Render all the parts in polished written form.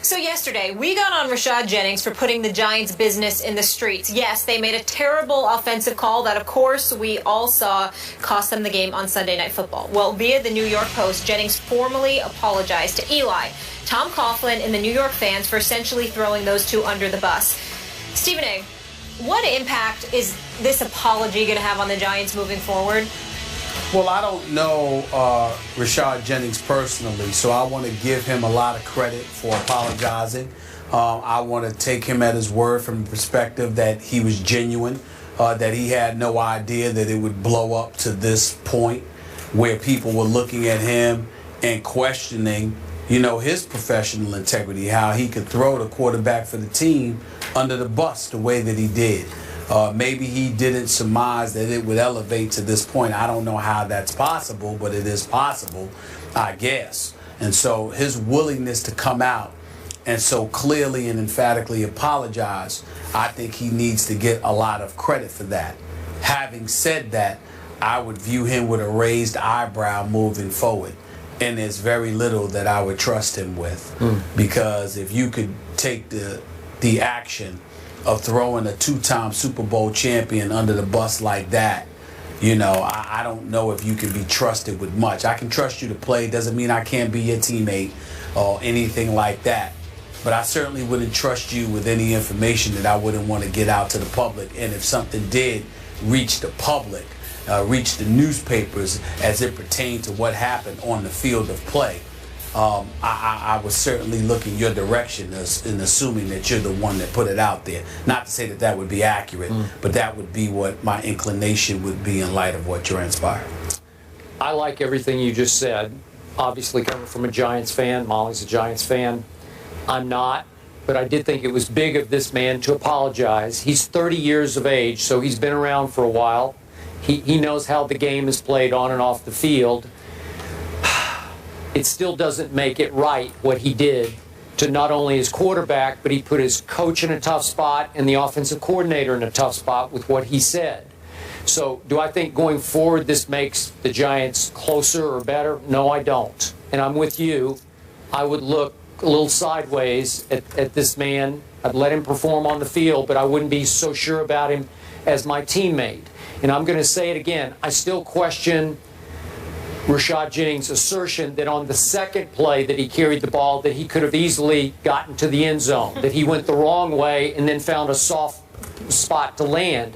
So yesterday, we got on Rashad Jennings for putting the Giants' business in the streets. Yes, they made a terrible offensive call that, of course, we all saw cost them the game on Sunday Night Football. Well, via the New York Post, Jennings formally apologized to Eli, Tom Coughlin, and the New York fans for essentially throwing those two under the bus. Stephen A., what impact is this apology going to have on the Giants moving forward? Well, I don't know Rashad Jennings personally, so I want to give him a lot of credit for apologizing. I want to take him at his word from the perspective that he was genuine, that he had no idea that it would blow up to this point where people were looking at him and questioning, you know, his professional integrity, how he could throw the quarterback for the team under the bus the way that he did. Maybe he didn't surmise that it would elevate to this point. I don't know how that's possible, but it is possible, I guess. And so his willingness to come out and so clearly and emphatically apologize, I think he needs to get a lot of credit for that. Having said that, I would view him with a raised eyebrow moving forward. And there's very little that I would trust him with. Because if you could take the action of throwing a two-time Super Bowl champion under the bus like that, you know, I don't know if you can be trusted with much. I can trust you to play. Doesn't mean I can't be your teammate or anything like that. But I certainly wouldn't trust you with any information that I wouldn't want to get out to the public. And if something did reach the public, reach the newspapers as it pertained to what happened on the field of play, I was certainly looking your direction in assuming that you're the one that put it out there. Not to say that that would be accurate, but that would be what my inclination would be in light of what transpired. I like everything you just said. Obviously coming from a Giants fan. Molly's a Giants fan. I'm not, but I did think it was big of this man to apologize. He's 30 years of age, so he's been around for a while. He knows how the game is played on and off the field. It still doesn't make it right what he did to not only his quarterback, but he put his coach in a tough spot and the offensive coordinator in a tough spot with what he said. So do I think going forward this makes the Giants closer or better? No, I don't. And I'm with you. I would look a little sideways at this man. I'd let him perform on the field, but I wouldn't be so sure about him as my teammate. And I'm going to say it again. I still question Rashad Jennings' assertion that on the second play that he carried the ball, that he could have easily gotten to the end zone, that he went the wrong way and then found a soft spot to land.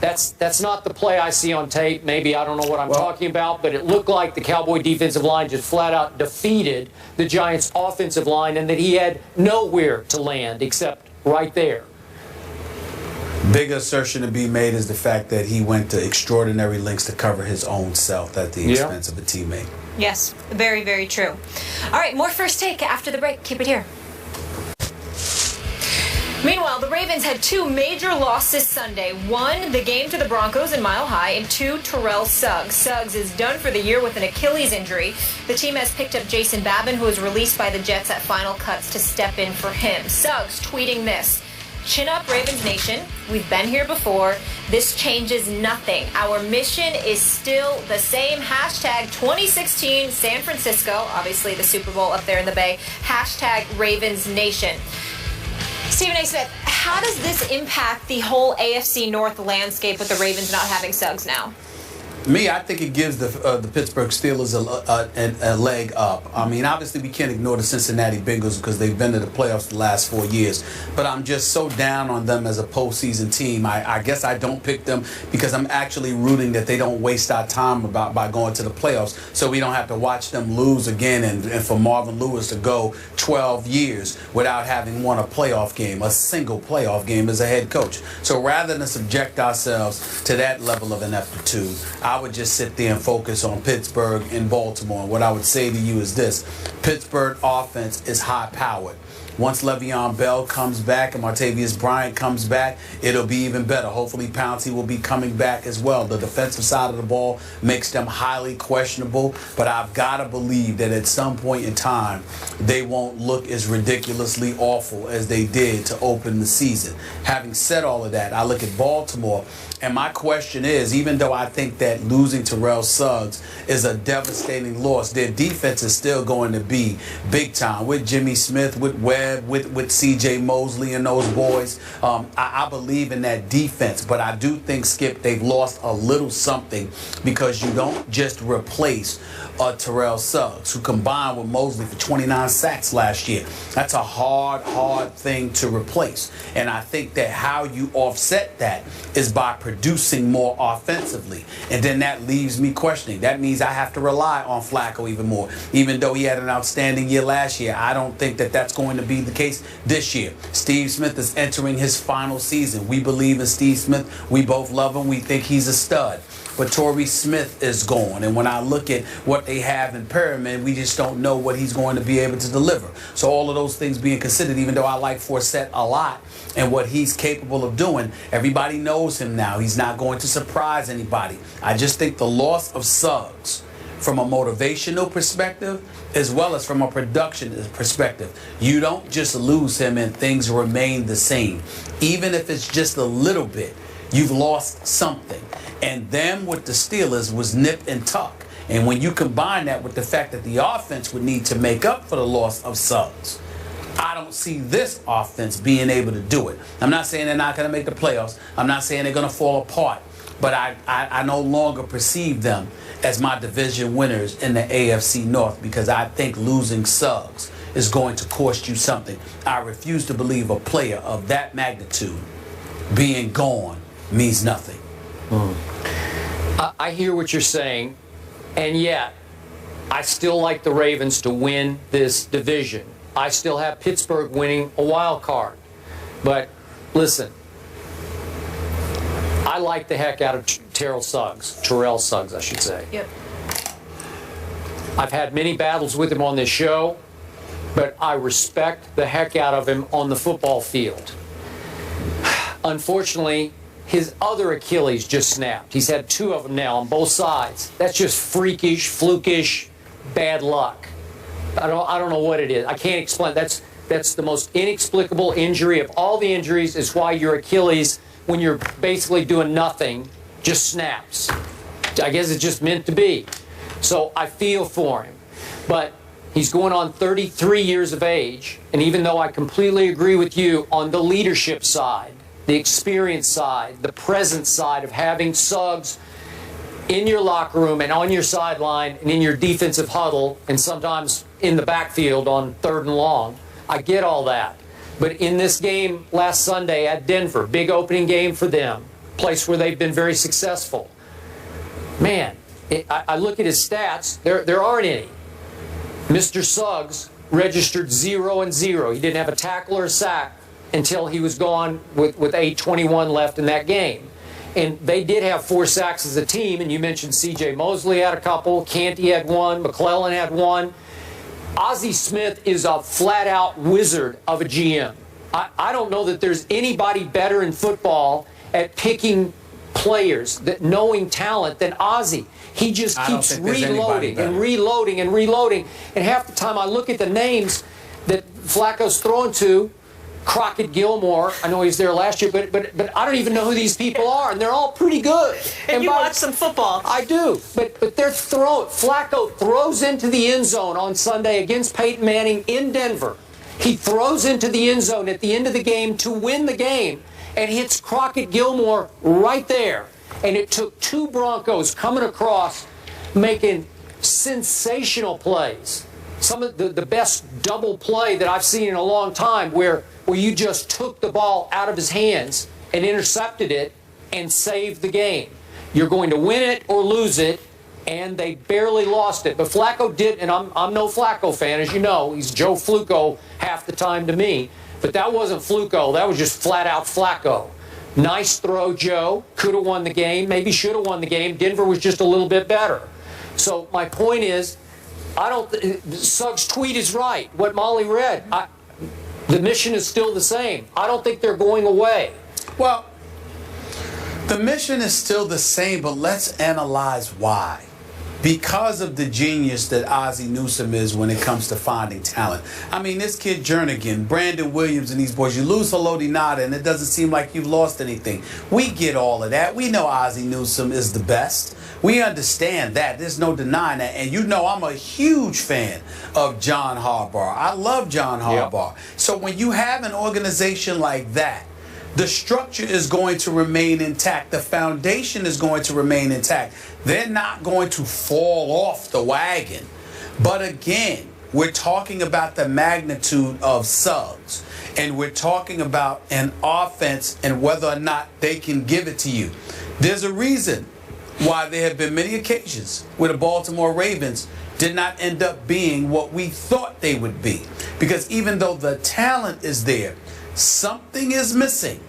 That's not the play I see on tape. Maybe I don't know what I'm talking about, but it looked like the Cowboy defensive line just flat out defeated the Giants' offensive line and that he had nowhere to land except right there. Big assertion to be made is the fact that he went to extraordinary lengths to cover his own self at the expense of a teammate. Yes, very, very true. All right, more First Take after the break. Keep it here. Meanwhile, the Ravens had two major losses Sunday. One, the game to the Broncos in Mile High, and two, Terrell Suggs. Suggs is done for the year with an Achilles injury. The team has picked up Jason Babin, who was released by the Jets at Final Cuts, to step in for him. Suggs tweeting this: "Chin up, Ravens Nation. We've been here before. This changes nothing. Our mission is still the same. Hashtag 2016 San Francisco." Obviously, the Super Bowl up there in the Bay. Hashtag Ravens Nation. Stephen A. Smith, how does this impact the whole AFC North landscape with the Ravens not having Suggs now? Me, I think it gives the Pittsburgh Steelers a leg up. I mean, obviously we can't ignore the Cincinnati Bengals because they've been to the playoffs the last 4 years. But I'm just so down on them as a postseason team. I guess I don't pick them because I'm actually rooting that they don't waste our time by going to the playoffs, so we don't have to watch them lose again and for Marvin Lewis to go 12 years without having won a playoff game, a single playoff game as a head coach. So rather than subject ourselves to that level of ineptitude, I would just sit there and focus on Pittsburgh and Baltimore. And what I would say to you is this: Pittsburgh offense is high-powered. Once Le'Veon Bell comes back and Martavius Bryant comes back, it'll be even better. Hopefully Pouncey will be coming back as well. The defensive side of the ball makes them highly questionable, but I've got to believe that at some point in time, they won't look as ridiculously awful as they did to open the season. Having said all of that, I look at Baltimore, and my question is, even though I think that that losing Terrell Suggs is a devastating loss. Their defense is still going to be big time with Jimmy Smith, with Webb, with C.J. Mosley and those boys. I believe in that defense, but I do think, Skip, they've lost a little something because you don't just replace Terrell Suggs, who combined with Mosley for 29 sacks last year. That's a hard thing to replace. And I think that how you offset that is by producing more offensively. And then that leaves me questioning. That means I have to rely on Flacco even more. Even though he had an outstanding year last year, I don't think that that's going to be the case this year. Steve Smith is entering his final season. We believe in Steve Smith. We both love him. We think he's a stud. But Torrey Smith is gone. And when I look at what they have in Perriman, we just don't know what he's going to be able to deliver. So all of those things being considered, even though I like Forsett a lot and what he's capable of doing, everybody knows him now. He's not going to surprise anybody. I just think the loss of Suggs from a motivational perspective as well as from a production perspective, you don't just lose him and things remain the same. Even if it's just a little bit, you've lost something. And them with the Steelers was nip and tuck. And when you combine that with the fact that the offense would need to make up for the loss of Suggs, I don't see this offense being able to do it. I'm not saying they're not going to make the playoffs. I'm not saying they're going to fall apart. But I no longer perceive them as my division winners in the AFC North because I think losing Suggs is going to cost you something. I refuse to believe a player of that magnitude being gone means nothing. I hear what you're saying, and yet I still like the Ravens to win this division. I still have Pittsburgh winning a wild card. But listen, I like the heck out of Terrell Suggs, I should say. Yep. I've had many battles with him on this show, but I respect the heck out of him on the football field. Unfortunately, his other Achilles just snapped. He's had two of them now on both sides. That's just freakish, flukish, bad luck. I don't know what it is. I can't explain. That's the most inexplicable injury of all the injuries. Is why your Achilles, when you're basically doing nothing, just snaps. I guess it's just meant to be. So I feel for him. But he's going on 33 years of age, and even though I completely agree with you on the leadership side, the experience side, the present side of having Suggs in your locker room and on your sideline and in your defensive huddle and sometimes in the backfield on 3rd and long, I get all that. But in this game last Sunday at Denver, big opening game for them, place where they've been very successful. Man, I look at his stats, there aren't any. Mr. Suggs registered 0-0. He didn't have a tackle or a sack until he was gone with 8:21 left in that game. And they did have 4 sacks as a team, and you mentioned C.J. Mosley had a couple, Canty had one, McClellan had one. Ozzie Smith is a flat-out wizard of a GM. I don't know that there's anybody better in football at picking players, that knowing talent than Ozzie. He just keeps reloading and reloading and reloading. And half the time I look at the names that Flacco's throwing to, Crockett Gilmore, I know he was there last year, but I don't even know who these people are, and they're all pretty good. And you watch some football. I do, but they're Flacco throws into the end zone on Sunday against Peyton Manning in Denver. He throws into the end zone at the end of the game to win the game and hits Crockett Gilmore right there. And it took 2 Broncos coming across making sensational plays. Some of the best double play that I've seen in a long time where you just took the ball out of his hands and intercepted it and saved the game. You're going to win it or lose it, and they barely lost it. But Flacco did, and I'm no Flacco fan, as you know. He's Joe Fluco half the time to me. But that wasn't Fluco. That was just flat-out Flacco. Nice throw, Joe. Could have won the game. Maybe should have won the game. Denver was just a little bit better. So my point is, Suggs' tweet is right. What Molly read, the mission is still the same. I don't think they're going away. Well, the mission is still the same, but let's analyze why. Because of the genius that Ozzie Newsome is when it comes to finding talent. I mean, this kid Jernigan, Brandon Williams, and these boys, you lose Haloti Ngata, and it doesn't seem like you've lost anything. We get all of that. We know Ozzie Newsome is the best. We understand that. There's no denying that. And you know I'm a huge fan of John Harbaugh. I love John Harbaugh. Yep. So when you have an organization like that, the structure is going to remain intact. The foundation is going to remain intact. They're not going to fall off the wagon. But again, we're talking about the magnitude of Suggs. And we're talking about an offense and whether or not they can give it to you. There's a reason why there have been many occasions where the Baltimore Ravens did not end up being what we thought they would be. Because even though the talent is there, something is missing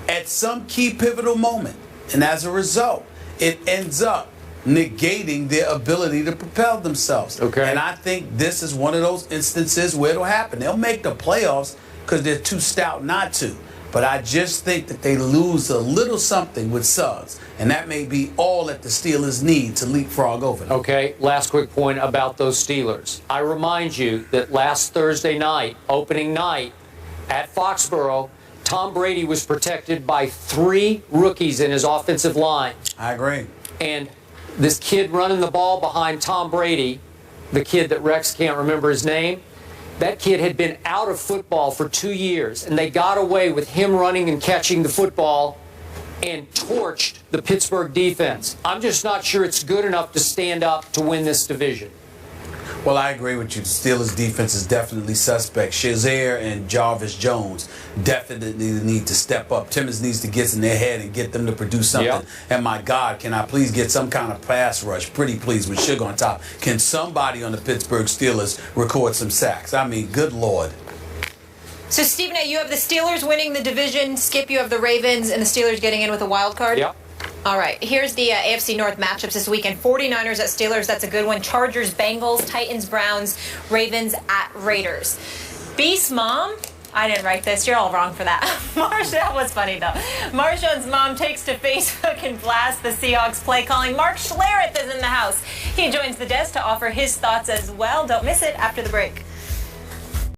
at some key pivotal moment. And as a result, it ends up negating their ability to propel themselves. Okay. And I think this is one of those instances where it'll happen. They'll make the playoffs because they're too stout not to. But I just think that they lose a little something with Suggs. And that may be all that the Steelers need to leapfrog over them. Okay, last quick point about those Steelers. I remind you that last Thursday night, opening night, at Foxborough, Tom Brady was protected by 3 rookies in his offensive line. I agree. And this kid running the ball behind Tom Brady, the kid that Rex can't remember his name, that kid had been out of football for 2 years, and they got away with him running and catching the football and torched the Pittsburgh defense. I'm just not sure it's good enough to stand up to win this division. Well, I agree with you. The Steelers' defense is definitely suspect. Shazier and Jarvis Jones definitely need to step up. Timmons needs to get in their head and get them to produce something. Yep. And my God, can I please get some kind of pass rush? Pretty please, with Sugar on top. Can somebody on the Pittsburgh Steelers record some sacks? I mean, good Lord. So, Stephen A., you have the Steelers winning the division. Skip, you have the Ravens and the Steelers getting in with a wild card? Yep. All right, here's the AFC North matchups this weekend. 49ers at Steelers, that's a good one. Chargers, Bengals, Titans, Browns, Ravens at Raiders. Beast Mom, I didn't write this. You're all wrong for that. That was funny, though. Marshawn's mom takes to Facebook and blasts the Seahawks play calling. Mark Schlereth is in the house. He joins the desk to offer his thoughts as well. Don't miss it after the break.